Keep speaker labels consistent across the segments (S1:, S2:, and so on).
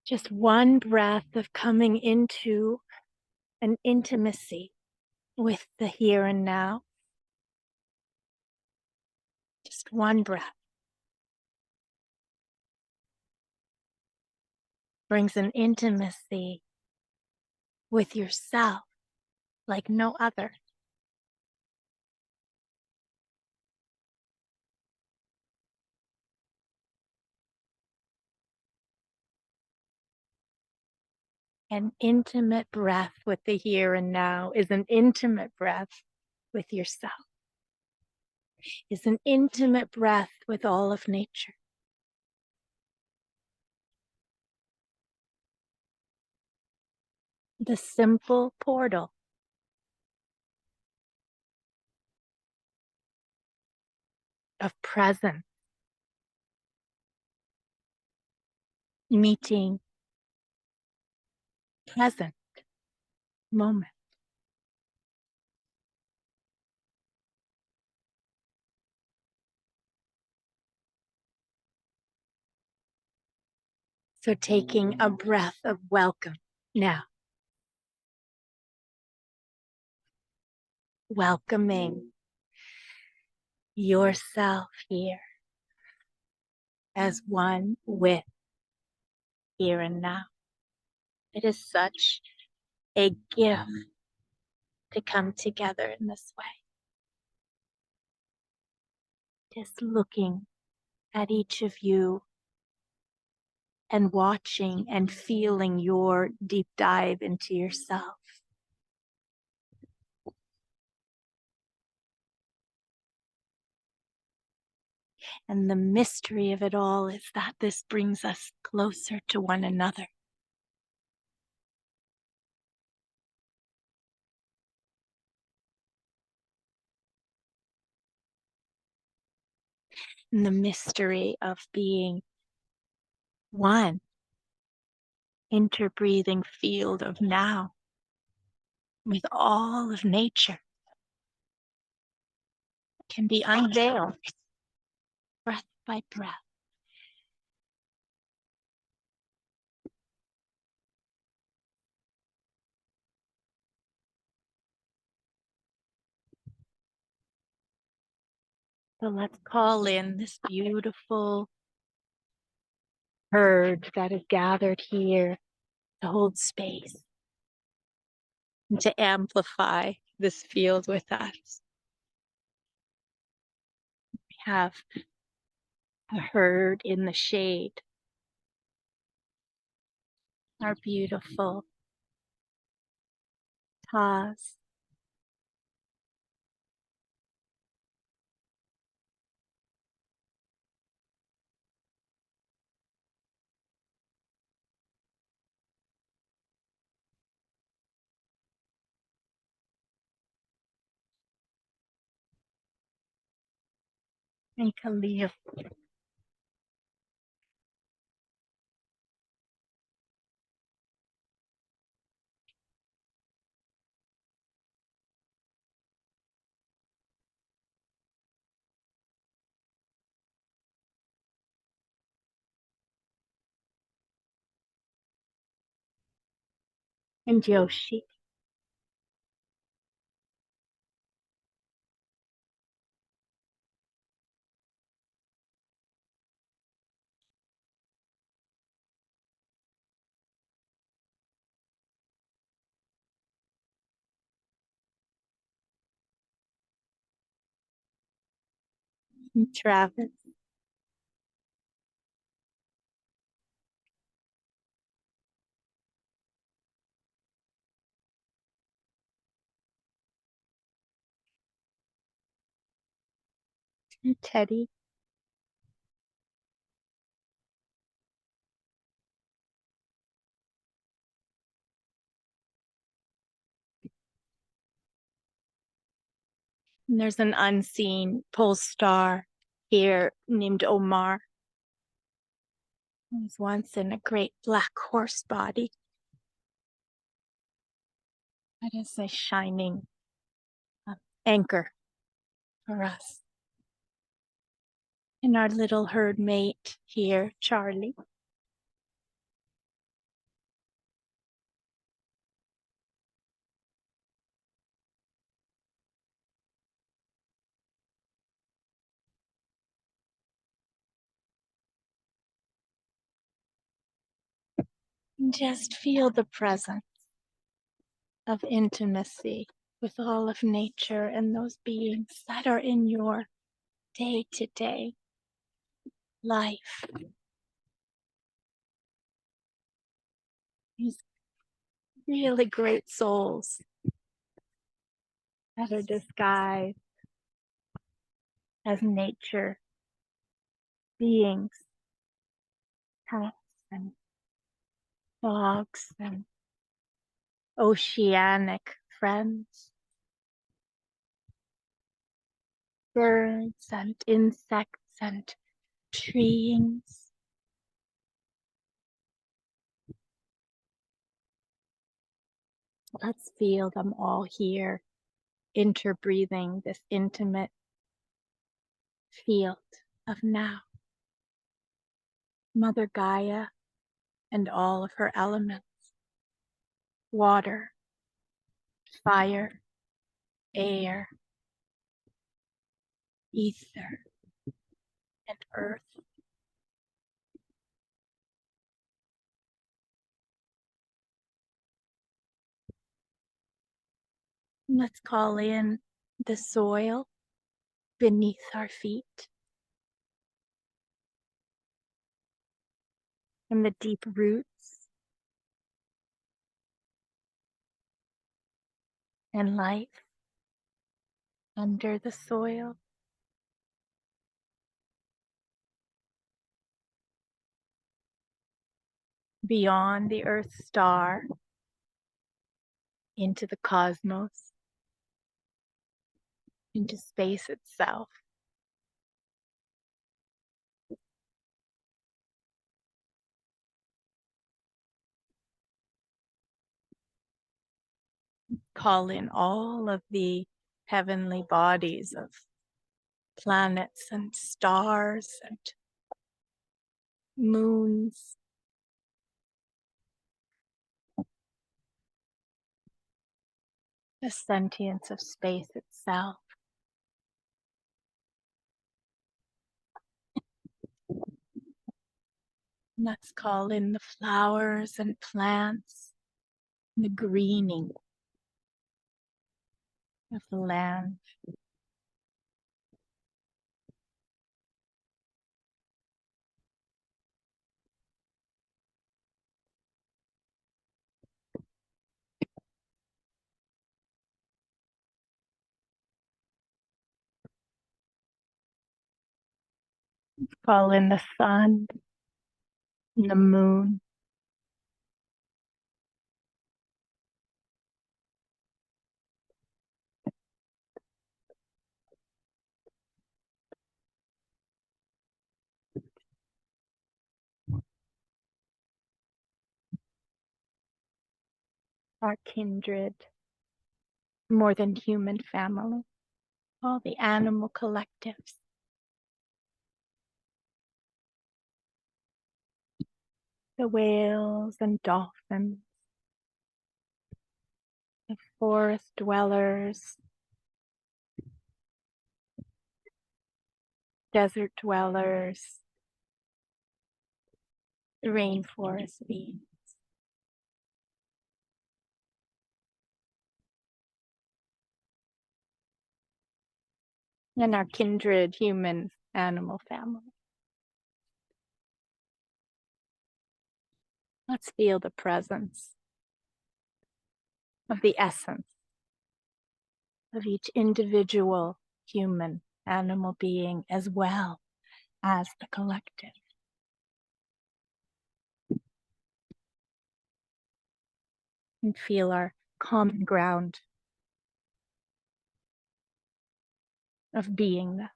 S1: Just one breath of coming into an intimacy with the here and now. Just one breath brings an intimacy with yourself like no other. An intimate breath with the here and now is an intimate breath with yourself, is an intimate breath with all of nature. The simple portal of presence, meeting present moment. So taking a breath of welcome now. Welcoming yourself here as one with here and now. It is such a gift to come together in this way. Just looking at each of you and watching and feeling your deep dive into yourself. And the mystery of it all is that this brings us closer to one another. And the mystery of being one interbreathing field of now with all of nature can be unveiled breath by breath. So let's call in this beautiful herd that is gathered here to hold space and to amplify this field with us. We have a herd in the shade, our beautiful Taz, and Khalil. And Yoshi. And Travis. And Teddy. And there's an unseen pole star here named Omar. He was once in a great black horse body. That is a shining anchor for us. And our little herd mate here, Charlie. Just feel the presence of intimacy with all of nature and those beings that are in your day-to-day life. These really great souls that are disguised as nature beings, cats and dogs and oceanic friends, birds and insects and trees. Let's feel them all here, interbreathing this intimate field of now. Mother Gaia and all of her elements, water, fire, air, ether, and earth. Let's call in the soil beneath our feet and the deep roots and life under the soil. Beyond the Earth star, into the cosmos, into space itself. Call in all of the heavenly bodies of planets and stars and moons. The sentience of space itself. Let's call in the flowers and plants, the greening of the land. Call in the sun and the moon. Our kindred, more than human family, all the animal collectives. The whales and dolphins, the forest dwellers, desert dwellers, the rainforest beings. And our kindred human animal family. Let's feel the presence of the essence of each individual human animal being as well as the collective. And feel our common ground of beingness.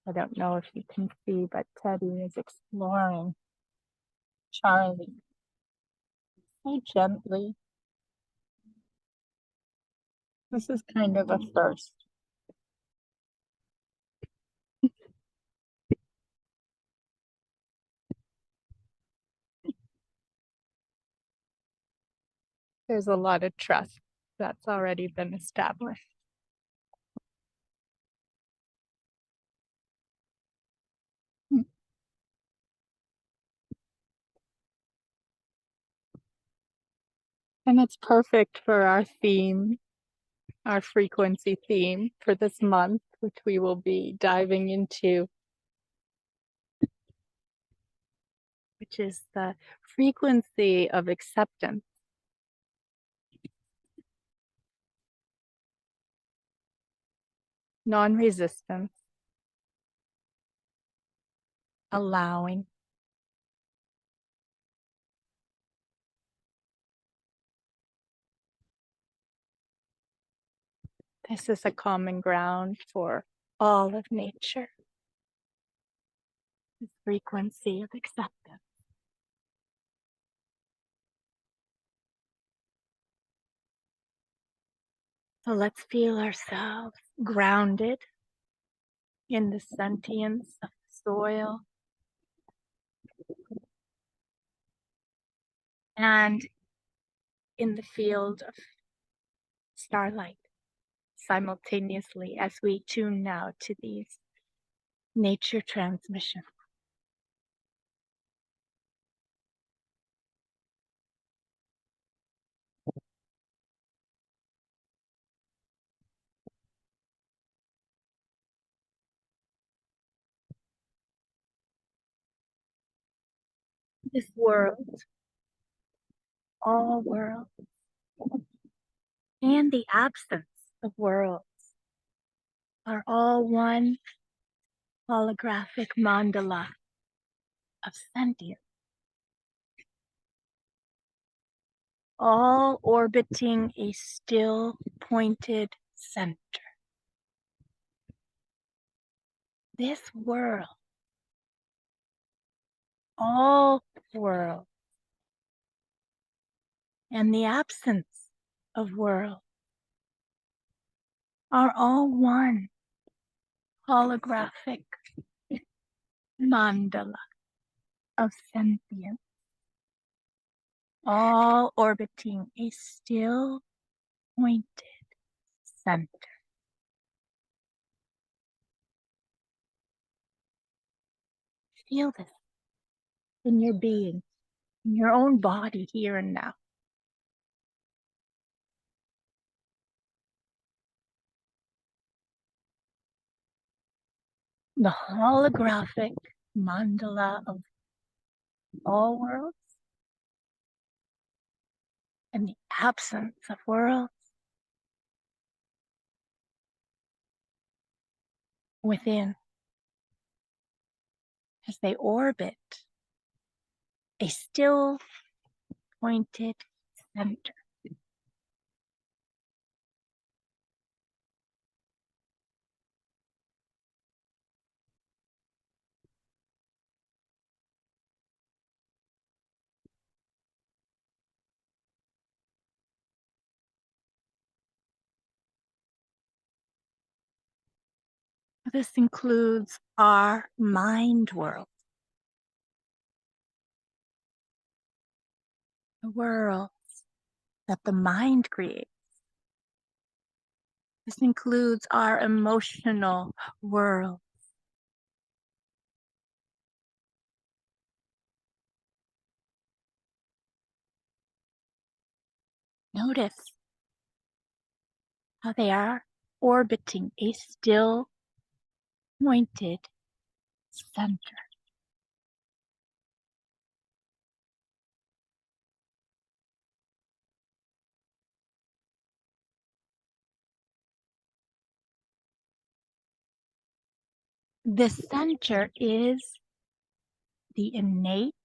S1: I don't know if you can see, but Teddy is exploring Charlie so gently. This is kind of a first. There's a lot of trust that's already been established. And it's perfect for our theme, our frequency theme for this month, which we will be diving into, which is the frequency of acceptance. Non-resistance, allowing, this is a common ground for all of nature, the frequency of acceptance. So let's feel ourselves grounded in the sentience of the soil and in the field of starlight simultaneously as we tune now to these nature transmissions. This world, all worlds, and the absence of worlds are all one holographic mandala of sentience, all orbiting a still pointed center. This world, all worlds, and the absence of world are all one holographic mandala of sentience, all orbiting a still pointed center. Feel this in your being, in your own body here and now. The holographic mandala of all worlds and the absence of worlds within as they orbit a still pointed center. This includes our mind world, the worlds that the mind creates. This includes our emotional world. Notice how they are orbiting a still pointed center. The center is the innate,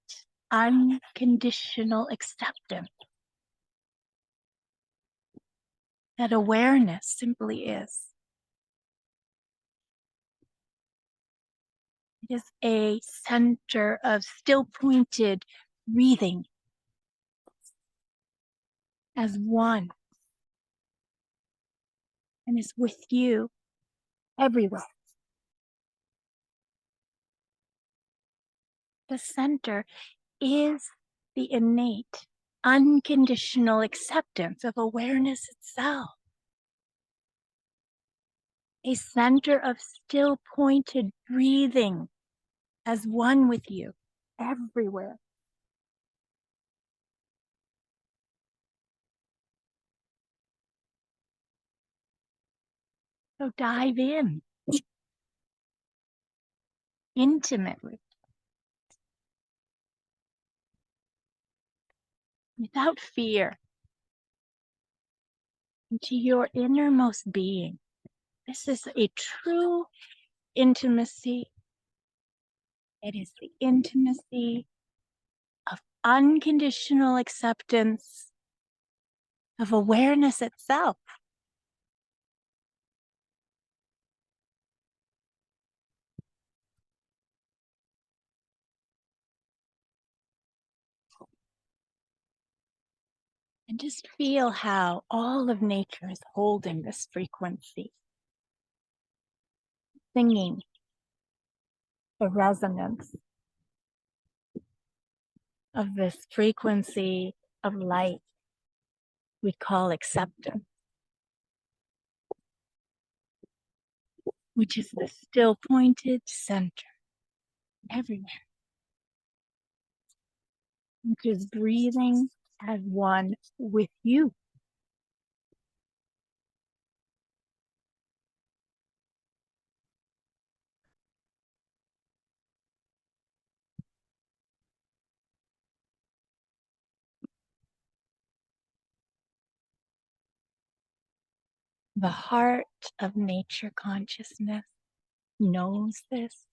S1: unconditional acceptance that awareness simply is. It is a center of still pointed breathing as one and is with you everywhere. The center is the innate, unconditional acceptance of awareness itself. A center of still pointed breathing as one with you everywhere. So dive in intimately, without fear, into your innermost being. This is a true intimacy. It is the intimacy of unconditional acceptance of awareness itself. And just feel how all of nature is holding this frequency, singing the resonance of this frequency of light we call acceptance, which is the still pointed center everywhere, which is breathing as one with you. The heart of nature consciousness knows this.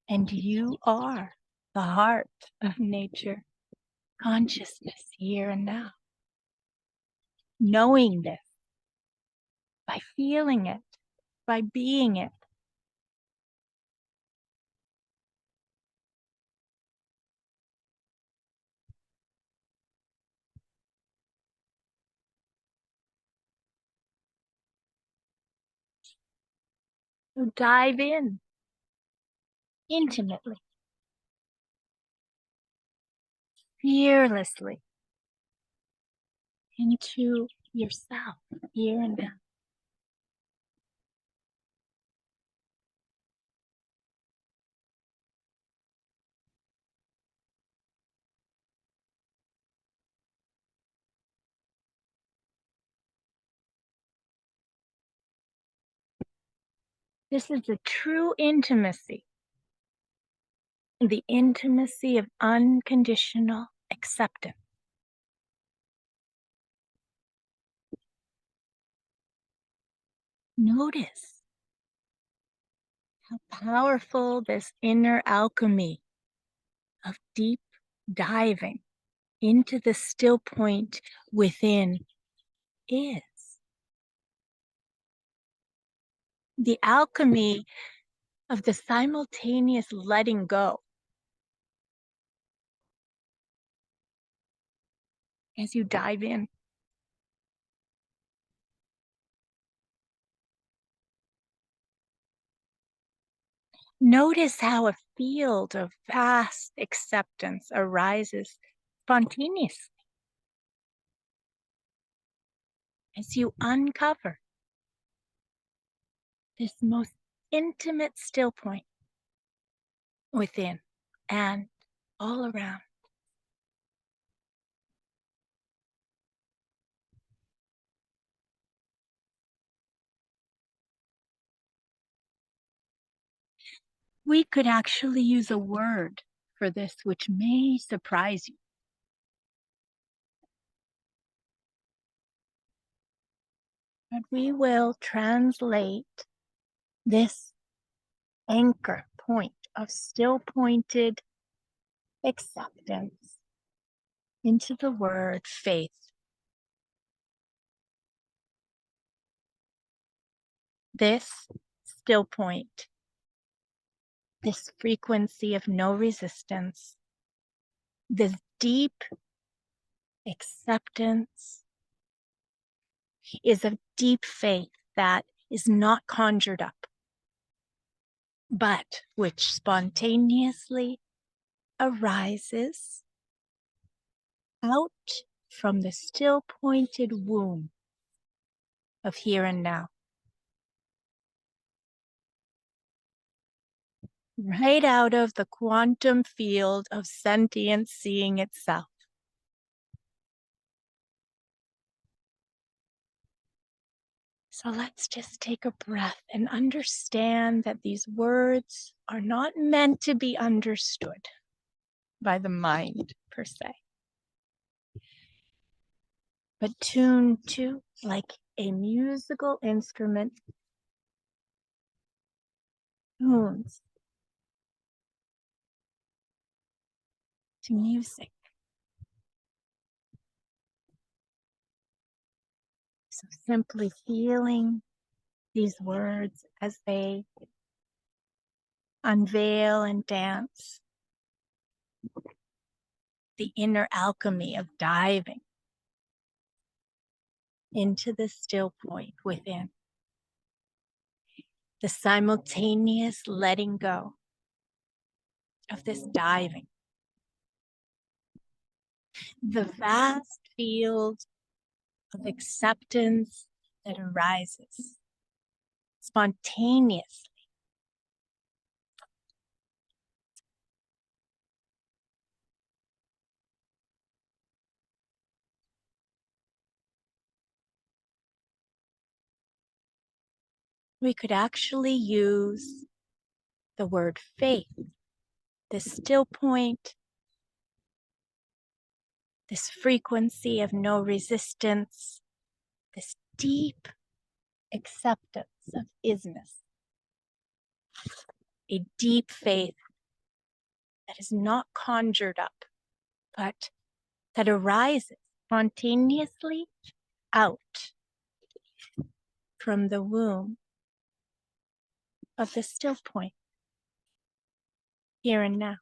S1: And you are the heart of nature consciousness here and now. Knowing this, by feeling it, by being it. So dive in intimately, fearlessly into yourself here and now. This is a true intimacy, the intimacy of unconditional acceptance. Notice how powerful this inner alchemy of deep diving into the still point within is. The alchemy of the simultaneous letting go. As you dive in, notice how a field of vast acceptance arises spontaneously as you uncover this most intimate still point within and all around. We could actually use a word for this which may surprise you. But we will translate this anchor point of still pointed acceptance into the word faith. This still point, this frequency of no resistance, this deep acceptance is a deep faith that is not conjured up, but which spontaneously arises out from the still pointed womb of here and now. Right out of the quantum field of sentient seeing itself. So let's just take a breath and understand that these words are not meant to be understood by the mind per se, but tuned to like a musical instrument tunes to music. So simply feeling these words as they unveil and dance the inner alchemy of diving into the still point within, the simultaneous letting go of this diving, the vast field of acceptance that arises spontaneously. We could actually use the word faith, this still point, this frequency of no resistance, this deep acceptance of isness, a deep faith that is not conjured up, but that arises spontaneously out from the womb of the still point, here and now.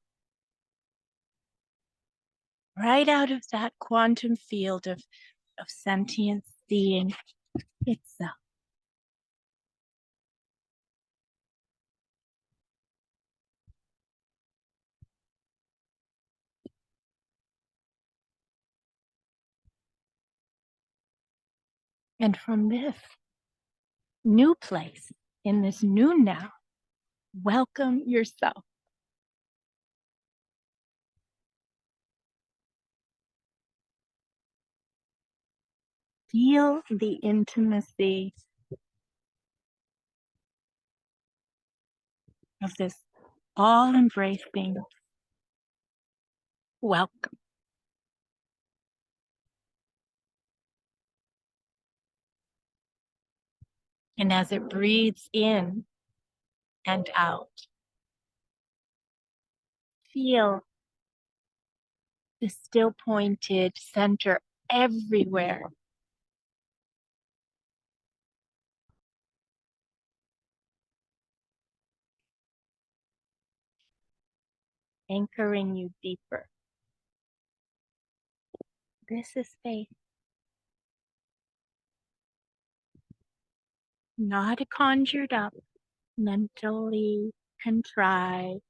S1: Right out of that quantum field of sentient seeing itself. And from this new place, in this new now, welcome yourself. Feel the intimacy of this all-embracing welcome. And as it breathes in and out, feel the still pointed center everywhere. Anchoring you deeper. This is faith. Not conjured up, mentally contrived,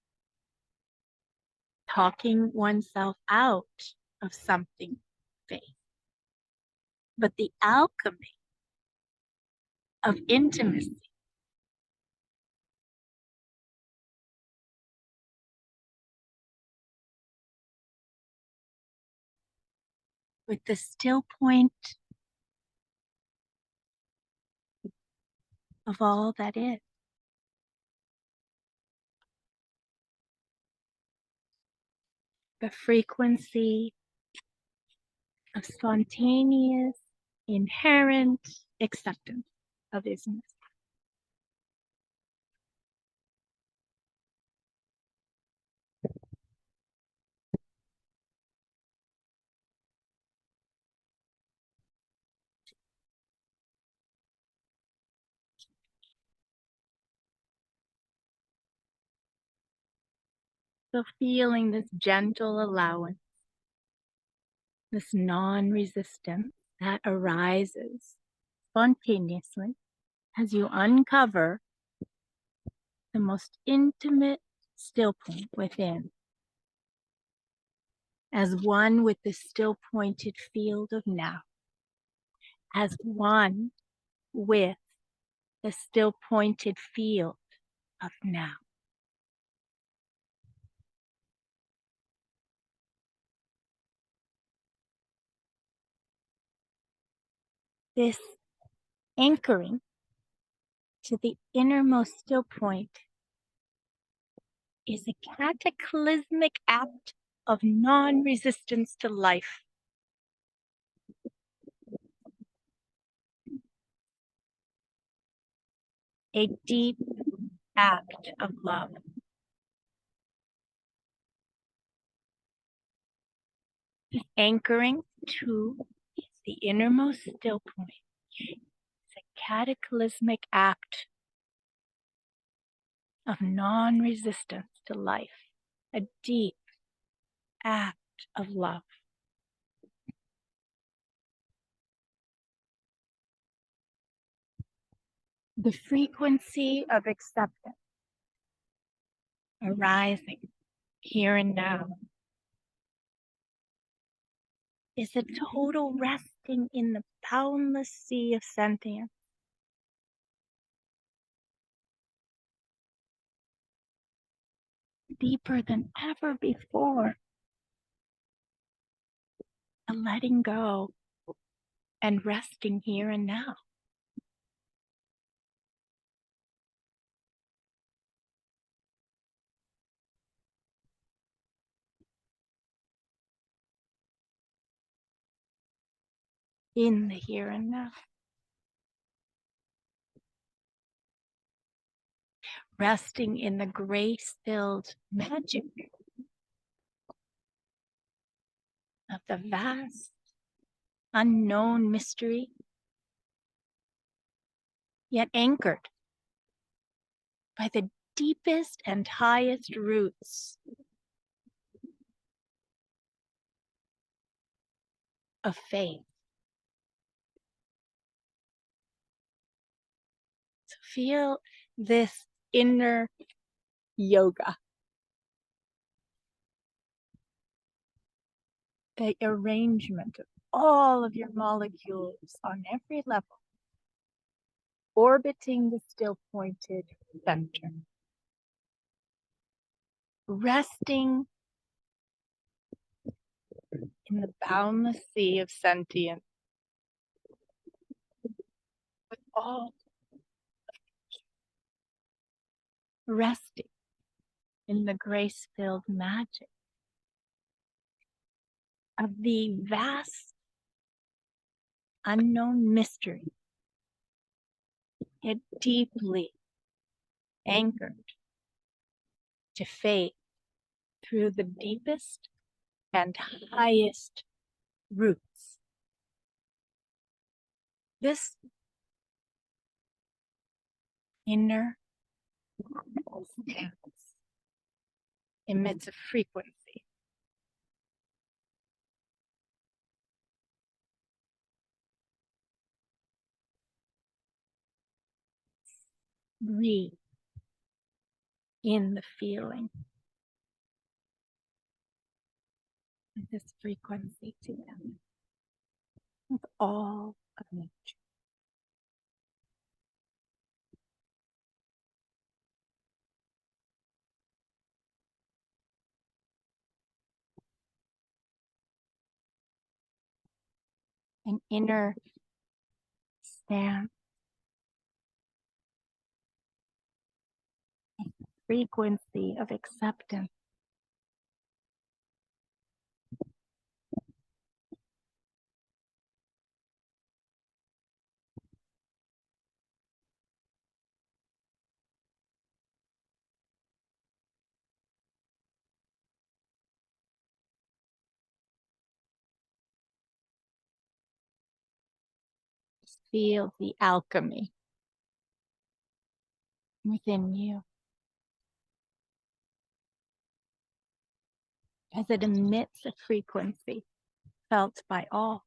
S1: talking oneself out of something faith, but the alchemy of intimacy. With the still point of all that is. The frequency of spontaneous, inherent acceptance of isness. So feeling this gentle allowance, this non-resistance that arises spontaneously as you uncover the most intimate still point within. as one with the still pointed field of now, as one with the still pointed field of now. This anchoring to the innermost still point is a cataclysmic act of non-resistance to life. A deep act of love. This anchoring to the innermost still point is a cataclysmic act of non-resistance to life. A deep act of love. The frequency of acceptance arising here and now is a total resting in the boundless sea of sentience. Deeper than ever before. A letting go and resting here and now. In the here and now. Resting in the grace-filled magic of the vast, unknown mystery, yet anchored by the deepest and highest roots of faith. So feel this inner yoga. The arrangement of all of your molecules on every level, orbiting the still pointed center. Resting in the boundless sea of sentience with all, resting in the grace-filled magic of the vast unknown mystery, yet deeply anchored to faith through the deepest and highest roots. This inner stance emits a frequency. Breathe in the feeling of this frequency together with all of nature. An inner stance, a frequency of acceptance. Feel the alchemy within you as it emits a frequency felt by all.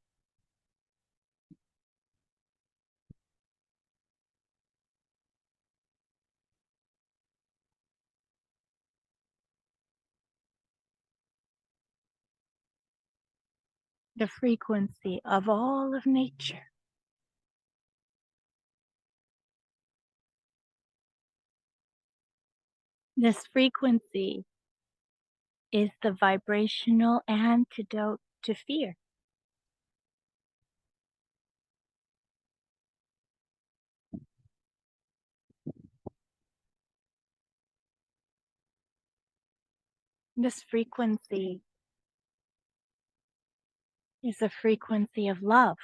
S1: the frequency of all of nature. This frequency is the vibrational antidote to fear. This frequency is a frequency of love.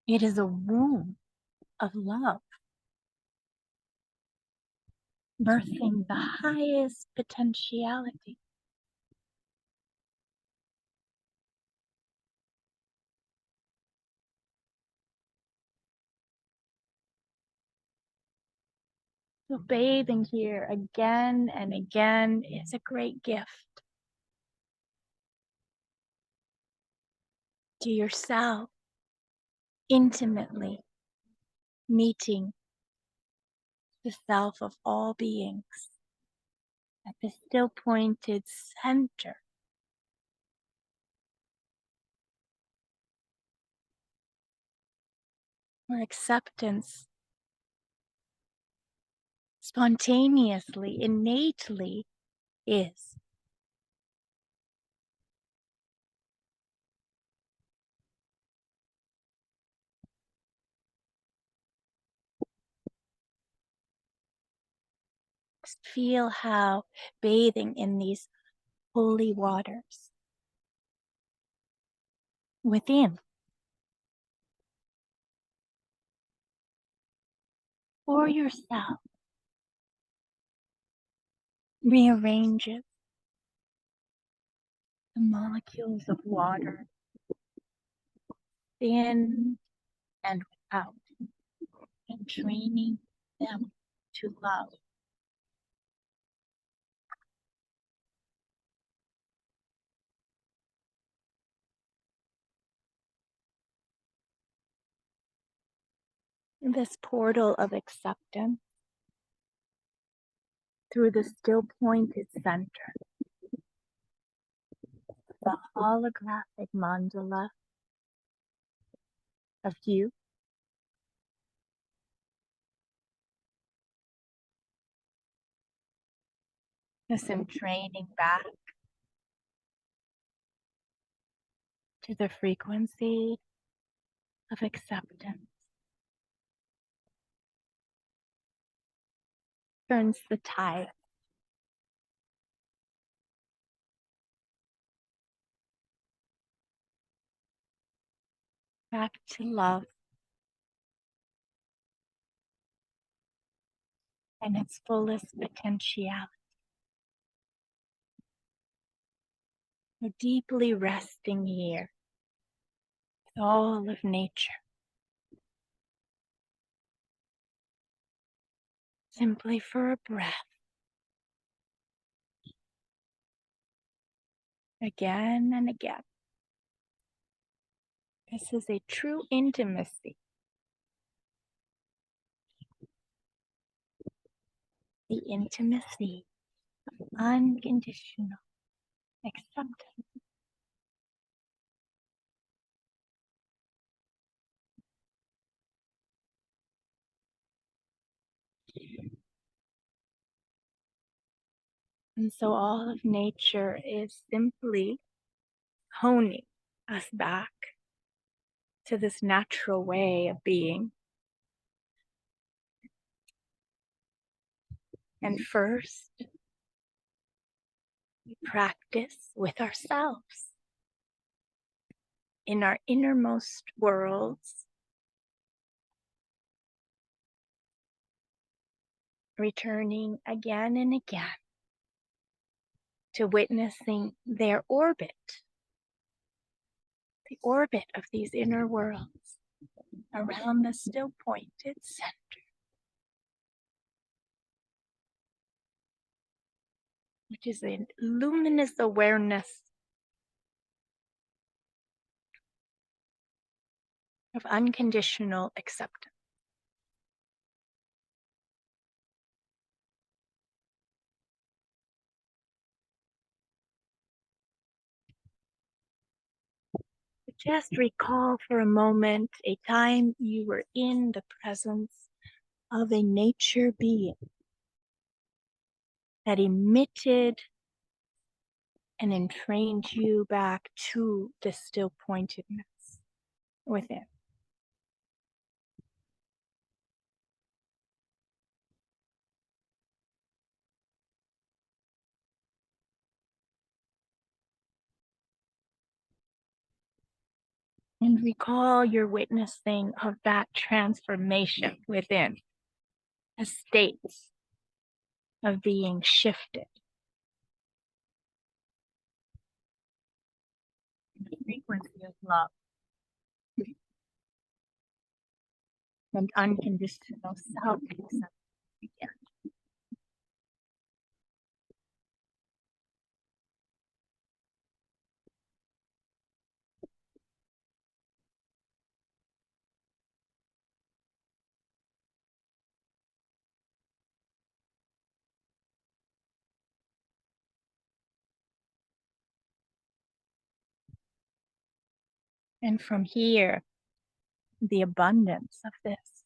S1: It is a womb of love, birthing the highest potentiality. So bathing here again and again is a great gift to yourself, intimately meeting the self of all beings at the still pointed center. Where acceptance spontaneously, innately is. Just feel how bathing in these holy waters within for yourself rearranges the molecules of water in and without, and training them to love. This portal of acceptance through the still pointed center, the holographic mandala of you, this entraining back to the frequency of acceptance, turns the tide back to love and its fullest potentiality. We're deeply resting here with all of nature, simply for a breath. Again and again. This is a true intimacy. The intimacy of unconditional acceptance. And so all of nature is simply honing us back to this natural way of being. And first, we practice with ourselves in our innermost worlds, returning again and again to witnessing their orbit, the orbit of these inner worlds around the still pointed center, which is a luminous awareness of unconditional acceptance. Just recall for a moment a time you were in the presence of a nature being that emitted and entrained you back to the still pointedness within. And recall your witnessing of that transformation within, a state of being shifted. The frequency of love and unconditional self-acceptance again. And from here, the abundance of this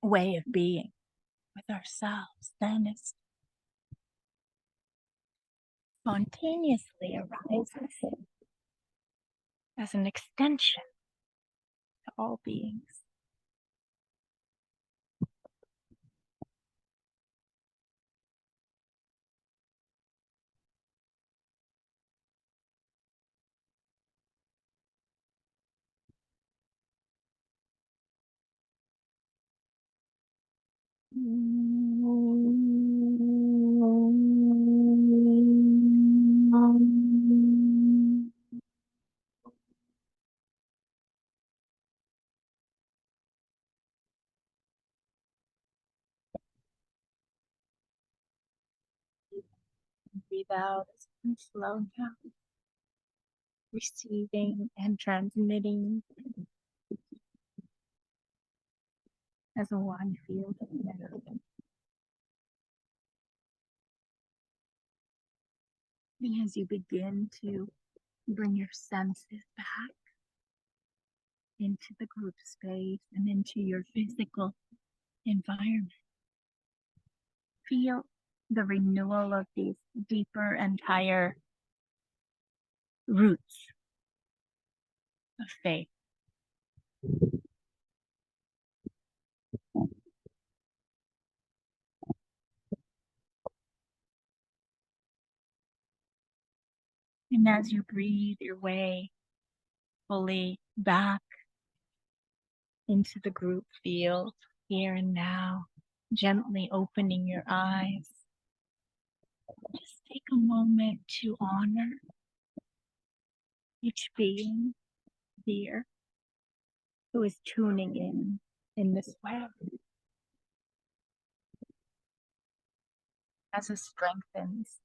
S1: way of being with ourselves then is spontaneously arises as an extension to all beings. Breathe out as we slow down, receiving and transmitting as a one field of energy. And as you begin to bring your senses back into the group space and into your physical environment, feel the renewal of these deeper and higher roots of faith. And as you breathe your way fully back into the group field here and now, gently opening your eyes, just take a moment to honor each being here who is tuning in this way, as it strengthens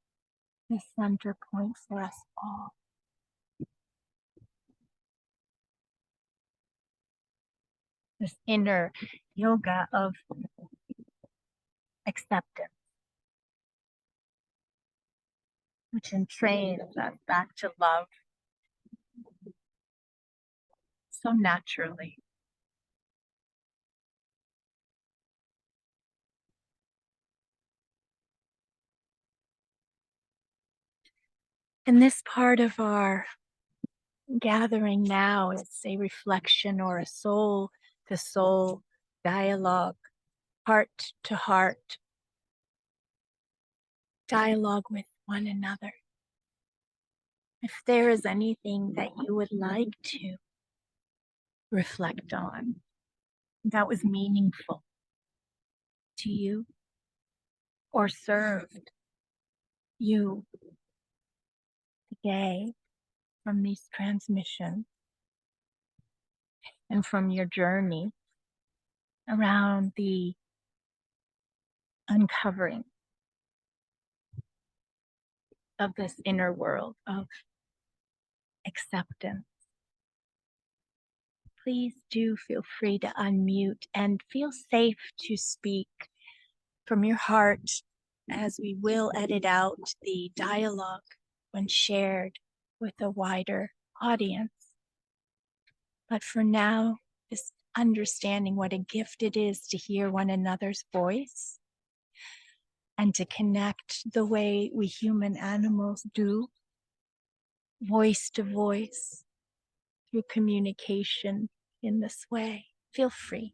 S1: the center point for us all. This inner yoga of acceptance, which entrains us back to love so naturally. And this part of our gathering now is a reflection or a soul to soul dialogue, heart to heart dialogue with one another. If there is anything that you would like to reflect on that was meaningful to you or served you today from these transmissions and from your journey around the uncovering of this inner world of acceptance, please do feel free to unmute and feel safe to speak from your heart, as we will edit out the dialogue when shared with a wider audience. But for now, just understanding what a gift it is to hear one another's voice and to connect the way we human animals do, voice to voice, through communication in this way. Feel free.